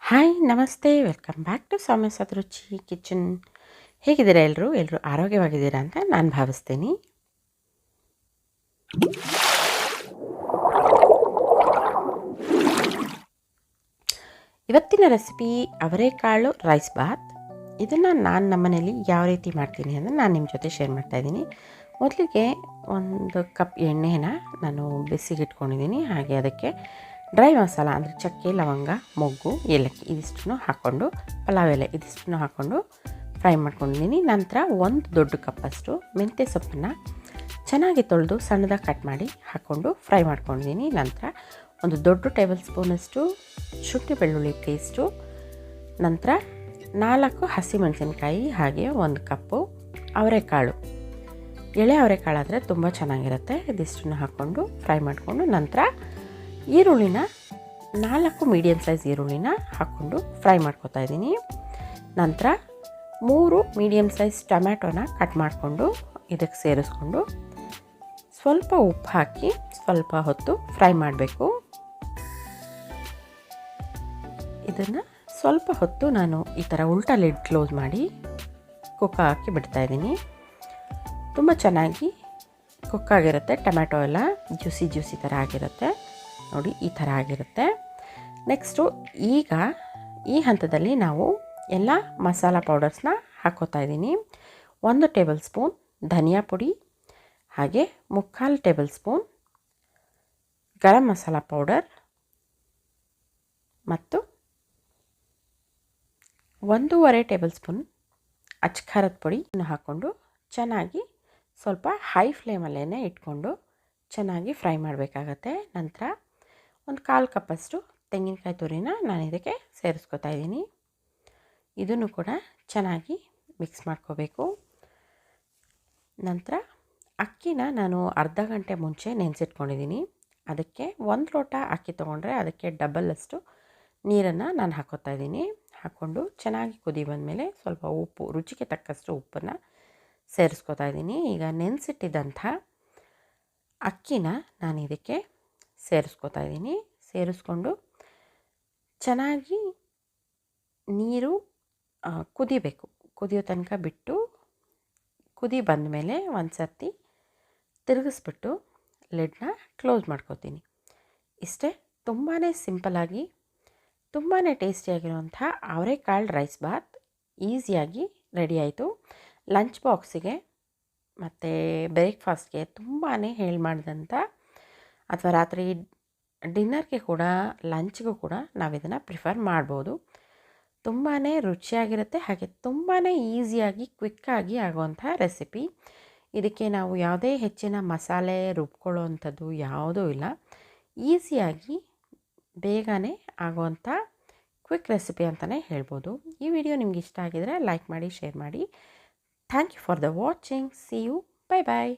Hi ನಮಸ್ತೆ welcome back to Soumya Sadaruchi kitchen. ಹೇಗಿದ್ದೀರಾ ಎಲ್ಲರೂ ಆರೋಗ್ಯವಾಗಿದ್ದೀರಾ ಅಂತ ನಾನು ಭಾವಿಸ್ತೀನಿ. ಇವತ್ತಿನ ರೆಸಿಪಿ ಅವರೆಕಾಳು ರೈಸ್ ಬಾತ್. ಇದನ್ನು ನಾನು ನಮ್ಮನೇಲಿ ಯಾವ ರೀತಿ ಮಾಡ್ತೀನಿ ಅಂದರೆ ನಾನು ನಿಮ್ಮ ಜೊತೆ ಶೇರ್ ಮಾಡ್ತಾಯಿದ್ದೀನಿ. ಮೊದಲಿಗೆ 1 ಕಪ್ ಎಣ್ಣೆನ ನಾನು ಬಿಸಿಗಿಟ್ಕೊಂಡಿದ್ದೀನಿ. ಹಾಗೆ ಅದಕ್ಕೆ ಡ್ರೈ ಮಸಾಲ ಅಂದರೆ ಚಕ್ಕೆ, ಲವಂಗ, ಮೊಗ್ಗು, ಏಲಕ್ಕಿ ಇದಿಷ್ಟನ್ನು ಹಾಕ್ಕೊಂಡು, ಪಲಾವ್ ಎಲೆ ಇದಿಷ್ಟನ್ನು ಹಾಕ್ಕೊಂಡು ಫ್ರೈ ಮಾಡ್ಕೊಂಡಿದ್ದೀನಿ. ನಂತರ 1 ದೊಡ್ಡ ಕಪ್ಪಷ್ಟು ಮೆಂತ್ಯ ಸೊಪ್ಪನ್ನು ಚೆನ್ನಾಗಿ ತೊಳೆದು ಸಣ್ಣದಾಗಿ ಕಟ್ ಮಾಡಿ ಹಾಕ್ಕೊಂಡು ಫ್ರೈ ಮಾಡ್ಕೊಂಡಿದ್ದೀನಿ. ನಂತರ 1 ದೊಡ್ಡ ಟೇಬಲ್ ಸ್ಪೂನಷ್ಟು ಶುಂಠಿ ಬೆಳ್ಳುಳ್ಳಿ ಪೇಸ್ಟು, ನಂತರ 4 ಹಸಿಮೆಣಸಿನ್ಕಾಯಿ, ಹಾಗೆ 1 ಕಪ್ಪು ಅವರೆಕಾಳು. ಎಳೆ ಅವರೆಕಾಳಾದರೆ ತುಂಬ ಚೆನ್ನಾಗಿರುತ್ತೆ. ಇದಿಷ್ಟನ್ನು ಹಾಕ್ಕೊಂಡು ಫ್ರೈ ಮಾಡಿಕೊಂಡು, ನಂತರ ಈರುಳ್ಳಿನ 4 ಮೀಡಿಯಮ್ ಸೈಜ್ ಈರುಳ್ಳಿನ ಹಾಕ್ಕೊಂಡು ಫ್ರೈ ಮಾಡ್ಕೊತಾ ಇದ್ದೀನಿ. ನಂತರ 3 ಮೀಡಿಯಮ್ ಸೈಜ್ ಟೊಮ್ಯಾಟೊನ ಕಟ್ ಮಾಡಿಕೊಂಡು ಇದಕ್ಕೆ ಸೇರಿಸ್ಕೊಂಡು ಸ್ವಲ್ಪ ಉಪ್ಪು ಹಾಕಿ ಸ್ವಲ್ಪ ಹೊತ್ತು ಫ್ರೈ ಮಾಡಬೇಕು. ಇದನ್ನು ಸ್ವಲ್ಪ ಹೊತ್ತು ನಾನು ಈ ಥರ ಉಲ್ಟಾ ಲಿಡ್ ಕ್ಲೋಸ್ ಮಾಡಿ ಕುಕ್ ಹಾಕಿ ಬಿಡ್ತಾಯಿದ್ದೀನಿ. ತುಂಬ ಚೆನ್ನಾಗಿ ಕುಕ್ ಆಗಿರುತ್ತೆ. ಟೊಮ್ಯಾಟೊ ಎಲ್ಲ ಜ್ಯೂಸಿ ಥರ ಆಗಿರುತ್ತೆ ನೋಡಿ, ಈ ಥರ ಆಗಿರುತ್ತೆ. ನೆಕ್ಸ್ಟು ಈಗ ಈ ಹಂತದಲ್ಲಿ ನಾವು ಎಲ್ಲ ಮಸಾಲ ಪೌಡರ್ಸ್ನ ಹಾಕ್ಕೋತಾ ಇದ್ದೀನಿ. 1 ಟೇಬಲ್ ಸ್ಪೂನ್ ಧನಿಯಾ ಪುಡಿ, ಹಾಗೆ 3/4 table spoon garam masala powder ಮತ್ತು 1.5 ಟೇಬಲ್ ಸ್ಪೂನ್ ಅಚ್ಕಾರದ ಪುಡಿ ಹಾಕ್ಕೊಂಡು ಚೆನ್ನಾಗಿ ಸ್ವಲ್ಪ ಹೈ ಫ್ಲೇಮಲ್ಲೇ ಇಟ್ಕೊಂಡು ಚೆನ್ನಾಗಿ ಫ್ರೈ ಮಾಡಬೇಕಾಗತ್ತೆ. ನಂತರ 1/4 ಕಪ್ಪಷ್ಟು ತೆಂಗಿನಕಾಯಿ ತುರಿನ ನಾನು ಇದಕ್ಕೆ ಸೇರಿಸ್ಕೊತಾ ಇದ್ದೀನಿ. ಇದನ್ನು ಕೂಡ ಚೆನ್ನಾಗಿ ಮಿಕ್ಸ್ ಮಾಡ್ಕೋಬೇಕು. ನಂತರ ಅಕ್ಕಿನ ನಾನು ಅರ್ಧ ಗಂಟೆ ಮುಂಚೆ ನೆನೆಸಿಟ್ಕೊಂಡಿದ್ದೀನಿ. ಅದಕ್ಕೆ 1 ಲೋಟ ಅಕ್ಕಿ ತೊಗೊಂಡ್ರೆ ಅದಕ್ಕೆ ಡಬಲಷ್ಟು ನೀರನ್ನು ನಾನು ಹಾಕ್ಕೋತಾ ಇದ್ದೀನಿ. ಹಾಕ್ಕೊಂಡು ಚೆನ್ನಾಗಿ ಕುದಿ ಬಂದಮೇಲೆ ಸ್ವಲ್ಪ ಉಪ್ಪು, ರುಚಿಗೆ ತಕ್ಕಷ್ಟು ಉಪ್ಪನ್ನು ಸೇರಿಸ್ಕೊತಾ ಇದ್ದೀನಿ. ಈಗ ನೆನೆಸಿಟ್ಟಿದ್ದಂಥ ಅಕ್ಕಿನ ನಾನು ಇದಕ್ಕೆ ಸೇರಿಸ್ಕೊತಾ ಇದ್ದೀನಿ. ಸೇರಿಸ್ಕೊಂಡು ಚೆನ್ನಾಗಿ ನೀರು ಕುದಿಬೇಕು. ಕುದಿಯೋ ತನಕ ಬಿಟ್ಟು ಕುದಿ ಬಂದ ಮೇಲೆ ಒಂದು ಸರ್ತಿ ತಿರುಗಿಸ್ಬಿಟ್ಟು ಲಿಡ್ನ ಕ್ಲೋಸ್ ಮಾಡ್ಕೋತೀನಿ. ಇಷ್ಟೇ, ತುಂಬಾ ಸಿಂಪಲ್ಲಾಗಿ ತುಂಬಾ ಟೇಸ್ಟಿಯಾಗಿರುವಂಥ ಅವರೆಕಾಳು ರೈಸ್ ಬಾತ್ ಈಸಿಯಾಗಿ ರೆಡಿ ಆಯಿತು. ಲಂಚ್ ಬಾಕ್ಸಿಗೆ ಮತ್ತು ಬ್ರೇಕ್ಫಾಸ್ಟ್ಗೆ ತುಂಬಾ ಹೇಳಿ ಮಾಡಿದಂಥ, ಅಥವಾ ರಾತ್ರಿ ಡಿನ್ನರ್ಗೆ ಕೂಡ ಲಂಚ್ಗೂ ಕೂಡ ನಾವು ಇದನ್ನು ಪ್ರಿಫರ್ ಮಾಡ್ಬೋದು. ತುಂಬಾ ರುಚಿಯಾಗಿರುತ್ತೆ, ಹಾಗೆ ತುಂಬಾ ಈಸಿಯಾಗಿ ಕ್ವಿಕ್ಕಾಗಿ ಆಗುವಂಥ ರೆಸಿಪಿ. ಇದಕ್ಕೆ ನಾವು ಯಾವುದೇ ಹೆಚ್ಚಿನ ಮಸಾಲೆ ರುಬ್ಕೊಳ್ಳೋ ಅಂಥದ್ದು ಯಾವುದೂ ಇಲ್ಲ. ಈಸಿಯಾಗಿ ಬೇಗನೆ ಆಗುವಂಥ ಕ್ವಿಕ್ ರೆಸಿಪಿ ಅಂತಲೇ ಹೇಳ್ಬೋದು. ಈ ವಿಡಿಯೋ ನಿಮ್ಗೆ ಇಷ್ಟ ಆಗಿದರೆ ಲೈಕ್ ಮಾಡಿ, ಶೇರ್ ಮಾಡಿ. Thank you for the watching. See you. Bye bye.